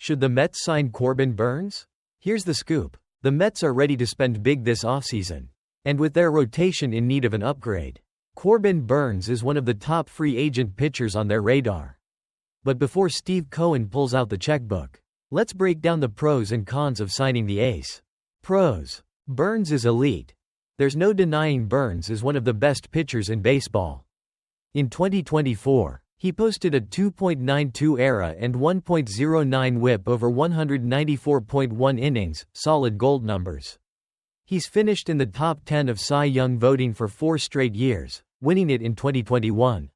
Should the Mets sign Corbin Burnes? Here's the scoop. The Mets are ready to spend big this offseason. And with their rotation in need of an upgrade, Corbin Burnes is one of the top free agent pitchers on their radar. But before Steve Cohen pulls out the checkbook, let's break down the pros and cons of signing the ace. Pros. Burnes is elite. There's no denying Burnes is one of the best pitchers in baseball. In 2024, he posted a 2.92 ERA and 1.09 WHIP over 194.1 innings, solid gold numbers. He's finished in the top 10 of Cy Young voting for 4 straight years, winning it in 2021.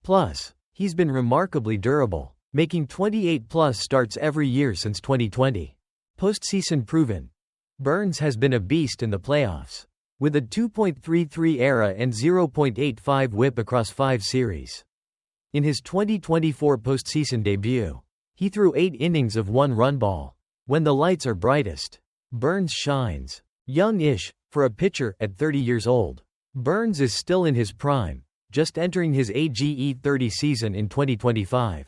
Plus, he's been remarkably durable, making 28-plus starts every year since 2020. Postseason proven. Burnes has been a beast in the playoffs, with a 2.33 ERA and 0.85 WHIP across 5 series. In his 2024 postseason debut, he threw 8 innings of 1-run ball. When the lights are brightest, Burnes shines. Young-ish, for a pitcher at 30 years old. Burnes is still in his prime, just entering his AGE 30 season in 2025.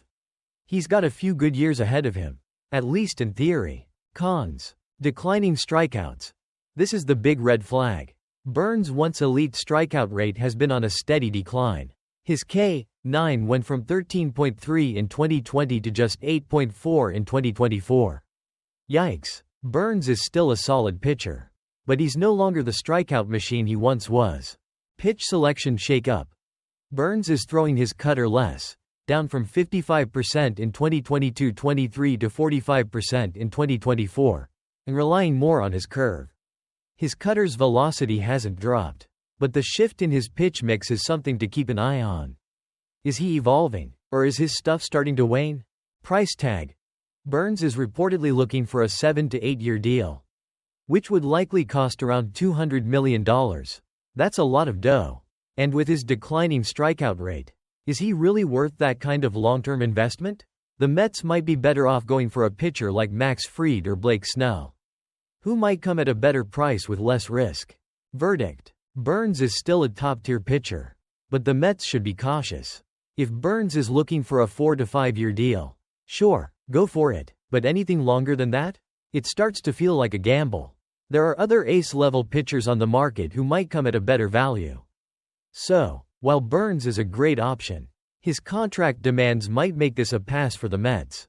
He's got a few good years ahead of him, at least in theory. Cons. Declining strikeouts. This is the big red flag. Burnes' once elite strikeout rate has been on a steady decline. His K9 went from 13.3 in 2020 to just 8.4 in 2024. Yikes. Burnes is still a solid pitcher, but he's no longer the strikeout machine he once was. Pitch selection shake-up. Burnes is throwing his cutter less, down from 55% in 2022-23 to 45% in 2024, and relying more on his curve. His cutter's velocity hasn't dropped, but the shift in his pitch mix is something to keep an eye on. Is he evolving, or is his stuff starting to wane? Price tag. Burnes is reportedly looking for a 7 to 8 year deal, which would likely cost around $200 million. That's a lot of dough. And with his declining strikeout rate, is he really worth that kind of long-term investment? The Mets might be better off going for a pitcher like Max Fried or Blake Snell, who might come at a better price with less risk. Verdict. Burnes is still a top-tier pitcher, but the Mets should be cautious. If Burnes is looking for a 4 to 5 year deal, sure, go for it, but anything longer than that? It starts to feel like a gamble. There are other ace-level pitchers on the market who might come at a better value. So, while Burnes is a great option, his contract demands might make this a pass for the Mets.